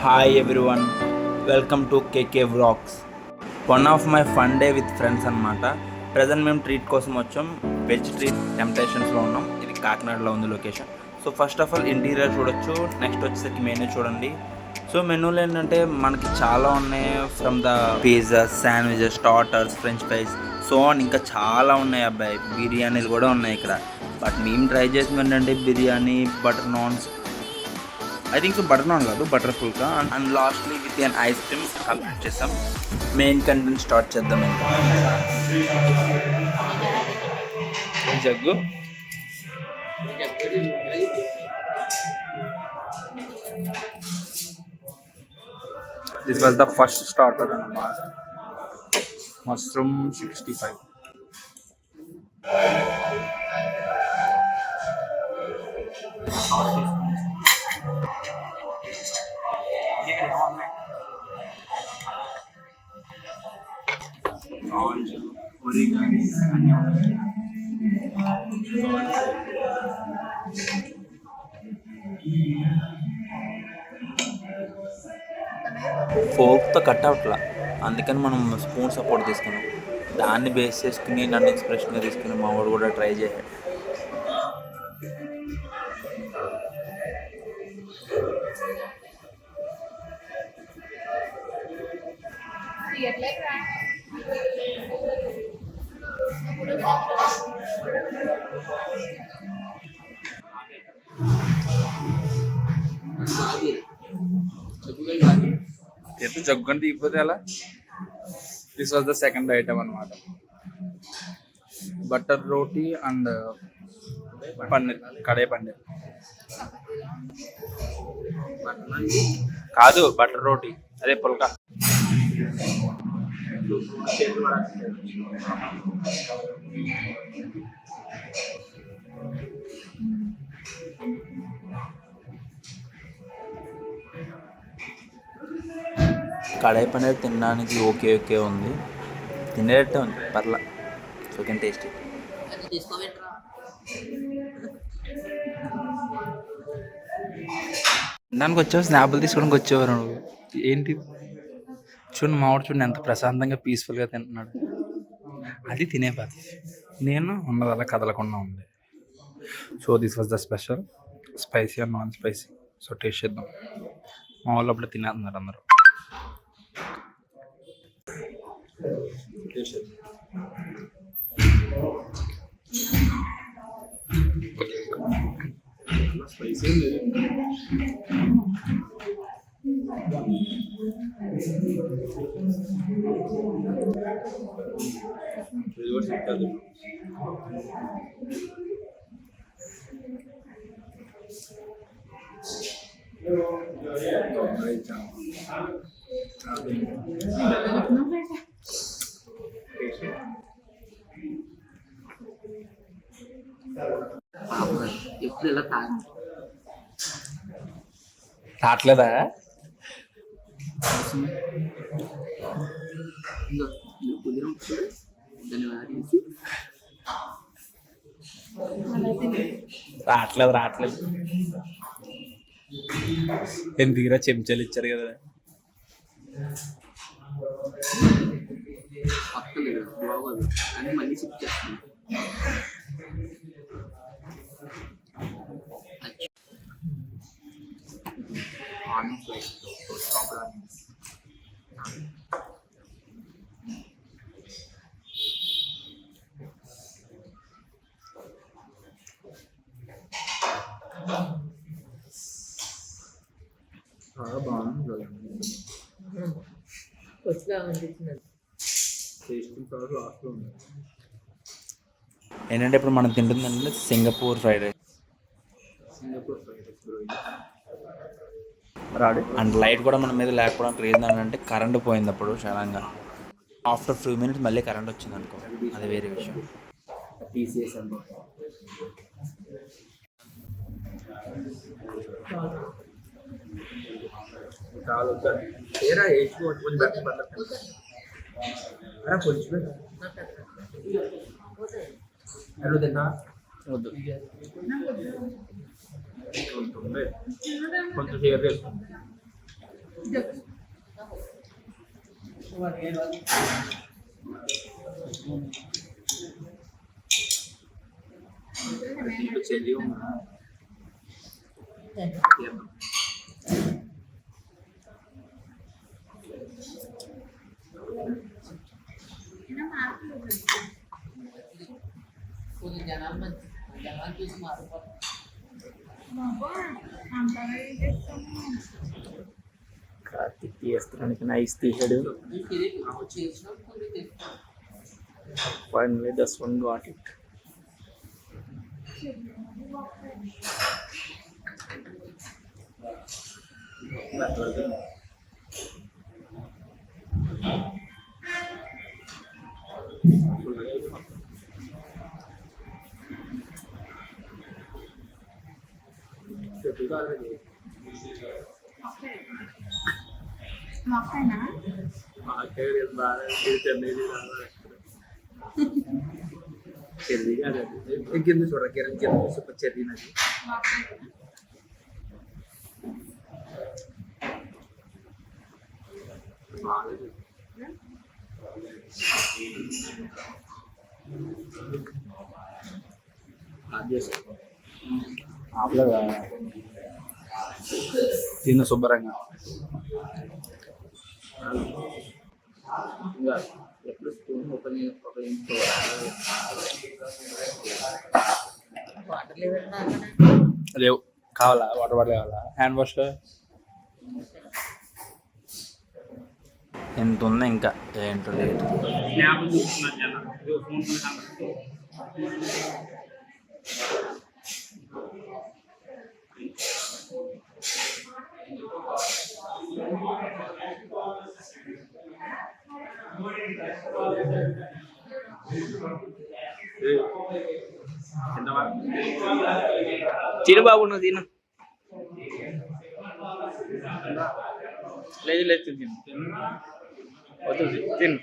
Hi everyone, welcome to KK Vlogs. One of my fun day with friends అన్నమాట. Present మేము treat కోసం వచ్చాం. Veg treat టెంప్టేషన్స్లో ఉన్నాం. ఇది కాకినాడలో ఉంది location. So first of all interior చూడొచ్చు. నెక్స్ట్ వచ్చేసరికి మెనూ చూడండి. సో మెనూలు ఏంటంటే మనకి చాలా ఉన్నాయి. From the pizza, sandwiches, starters, French fries, so on ఇంకా చాలా ఉన్నాయి అబ్బాయి. బిర్యానీలు కూడా ఉన్నాయి ఇక్కడ. బట్ మేము ట్రై చేసింది ఏంటంటే biryani, butter naans, I think so butter naan కాదు, butter phulka and lastly with an ice cream complete చేస్తాం. మెయిన్ కంటెంట్ స్టార్ట్ చేద్దాం. ఇంకా Jaggu this was the first starter అన్నమాట. మష్రూమ్ 65. ఫోక్తో కట్ అవట్లా, అందుకని మనం స్పూన్ సపోర్ట్ తీసుకున్నాం. దాన్ని బేస్ చేసుకుని నన్ను ఇన్స్పిరేషన్గా తీసుకుని మా వాడు కూడా ట్రై చేయాలి. ఎత్తు జగ్గుని తీయకపోతే అలా. This was the second item అనమాట. బటర్ రోటీ అండ్ పన్నీర్, కడాయి పన్నీర్ కాదు, బటర్ రోటీ, అదే పుల్కా. కడాయి పన్నీర్ తినడానికి ఓకే ఓకే ఉంది, తినేటట్టే ఉంది, పర్లా, చికెన్ టేస్టీ. తినడానికి వచ్చావు, స్నాపులు తీసుకోవడానికి వచ్చేవారు నువ్వు. ఏంటి చూడండి, మావాడు చూడండి ఎంత ప్రశాంతంగా పీస్ఫుల్గా తింటున్నాడు. అది తినే పది, నేను ఉన్నది అలా కదలకుండా ఉంది. So this was the special, spicy and non spicy. So taste చేద్దాం. మా వాళ్ళు అప్పుడు తినేస్తున్నారు అందరూ. స్పైసీ ఎప్పుడు ఇలా రావట్లేదా? రావట్లేదు ఎందుకురా, చెంచాలు ఇచ్చారు కదా. బాగోదు అని మళ్ళీ చెక్ చేస్తాను. చాలా బాగుంది. ఏంటంటే ఇప్పుడు మనం తింటుందంటే సింగపూర్ ఫ్రైడ్ రైస్. రాడు అండ్ లైట్ కూడా మన మీద లేకపోవడానికి రీజన్ ఏంటంటే కరెంట్ పోయింది అప్పుడు సడన్గా. ఆఫ్టర్ ఫ్యూ మినిట్స్ మళ్ళీ కరెంట్ వచ్చింది అనుకో, అది వేరే విషయం. వద్దు, కొంచెం షేర్ చేసుకోండి. దీంట్లో చెల్లి ఉంది. కార్తిక్ తీయడానికి నైస్ తీసాడు. Finally, this one got it. మొక్కనా చెర్రీ కాదండి, ఇంకెందు చూడ కిరణ్ కింద సూపర్ చెర్రీ నది. బాగాలేదు. ఆపలేదా తిన్న శుభ్రంగా. ఇంకా ఎప్పుడు స్పూన్ ఉపయోగించుకోవాలి. లేవు కావాలా? వాటర్ బాటిల్ కావాలా? హ్యాండ్ వాష్ ఎంత ఉందా ఇంకా? ఏంటో లేదు. తిను బాబు, నువ్వు తిను. లేదు లేదు తిను వద్దు తిను.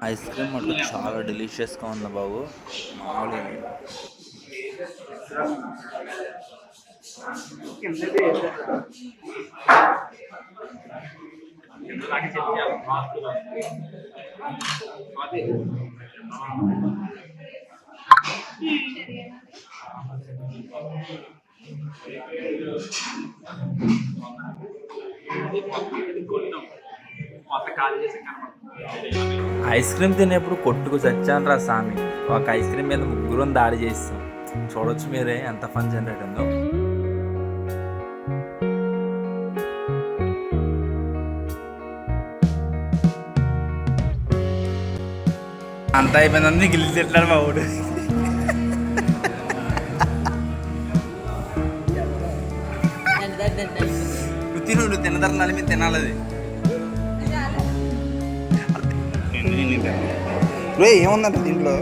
ఐస్ క్రీమ్ అట్లా చాలా డెలిషియస్గా ఉంది బాబు, మామూలుగా లేదు. ఐస్ క్రీమ్ తినేప్పుడు కొట్టుకు చచ్చాను రా స్వామి. ఒక ఐస్ క్రీమ్ మీద ముగ్గురం దాడి చేస్తాం. చూడొచ్చు మీరే ఎంత ఫన్ జనరేట్ ఉందో. అంత అయిపోయిందని గిల్లి తిట్టాడు మా ఊడు. నువ్వు తినదర మీద తినాలి అది. ఏముందంట దీంట్లో?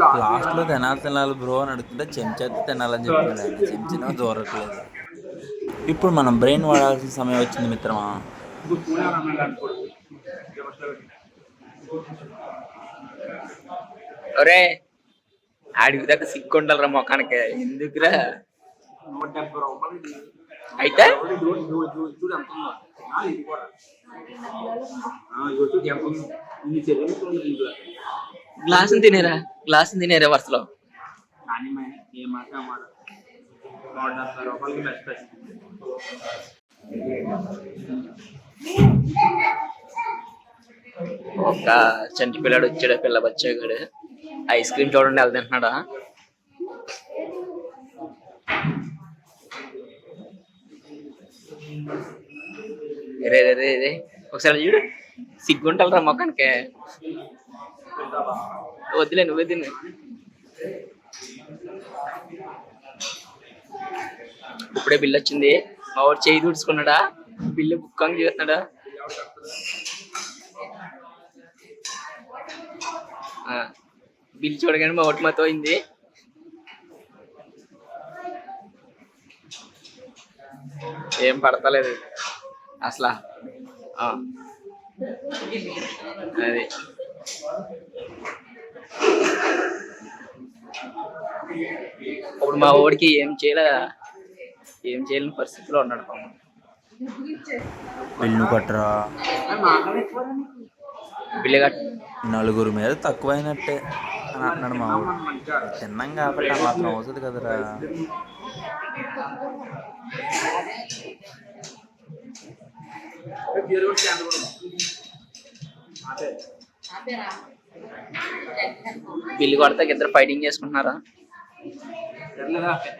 లాస్ట్ లో తినాలి బ్రో అని అడుగుతుంటే చెంచాతో తినాలని చెప్తున్నాడు. చెంచినా దూరట్లేదు. ఇప్పుడు మనం బ్రెయిన్ వాడాల్సిన సమయం వచ్చింది మిత్రమా. ఒరే ఆడికి దాకా సిక్కుంటారా మొఖానికి ఎందుకురా? 170 రూపాయలు అయితే చూడు ఎంత ఉందో. ఇది కూడా చూడు ఎంత ఉంది. ఇన్ని చెల్లి గ్లాస్ తినేరా వరుసలో. కానీ ఏ మాట మాట 170 రూపాయలకి బెస్ట్ బెస్ట్. ఒక చంటి పిల్లాడు వచ్చాడు, పిల్ల బచ్చాడు. ఐస్ క్రీమ్ చూడండి ఎలా తింటున్నాడా. రే రే రే రే ఒకసారి చూడు, సిగ్గుంటారా మొక్కనికి. వద్దులే నువ్వే తిన్ను. ఇప్పుడే బిల్లు వచ్చింది. మా వాడు చేయి తుడుచుకున్నాడా, బిల్లు బుక్కాంగ్ చేస్తున్నాడా. బిల్ చూడగానే మా ఒకటి మాతో అయింది. ఏం పడతలేదు అసలు. అది ఇప్పుడు మా ఊడికి ఏం చేయలేని పరిస్థితిలో ఉన్నాడు పాపం. బిల్లు కట్టరా, బిల్లు కట్ట నలుగురు మీద తక్కువైనట్టే అని అంటున్నాడు మా వాడు. తిన్నాం కాబట్టి ఆ మాత్రం అవుతుంది కదరా. బిల్లు కొడతా ఇద్దరు ఫైటింగ్ చేసుకుంటున్నారా?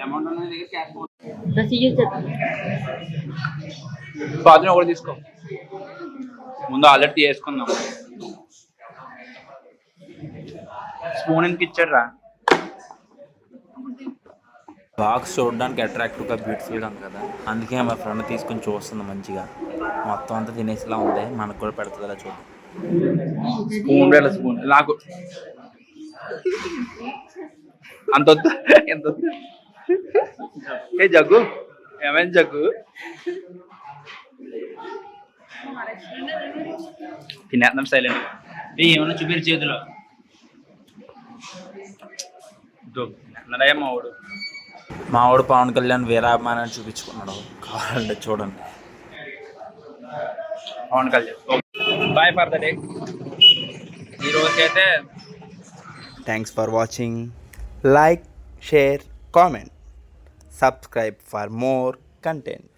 అమౌంట్ ఉన్నది దగ్గర క్యాష్ Received బాత్రూమ్ ఒకటి తీసుకో. ముందు ఆల్రెడీ చేసుకుందాం. స్పూన్ ఎందుకు ఇచ్చాడు రా? బాక్స్ చూడడానికి అట్రాక్టివ్గా బ్యూటిఫుల్గా ఉంది కదా, అందుకే మా ఫ్రెండ్ తీసుకొని చూస్తుంది మంచిగా. మొత్తం అంతా తినేసిలా ఉంది, మనకు కూడా పెడుతుంది అలా చూద్దాం. స్పూన్ నాకు అంత వద్దు. ఎంత వద్దు? ఏ జగ్గు, ఏమైంది జగ్గు? తినేద్దాం సైలెంట్. ఏమన్నా చూపిరు చేతిలో మావాడు. మా వాడు పవన్ కళ్యాణ్ వీరాభిమానాన్ని చూపించుకున్నాడు, కావాలంటే చూడండి. Pawan Kalyan bye for the day. ఈ రోజైతే thanks for watching. Like, share, comment, subscribe for more content.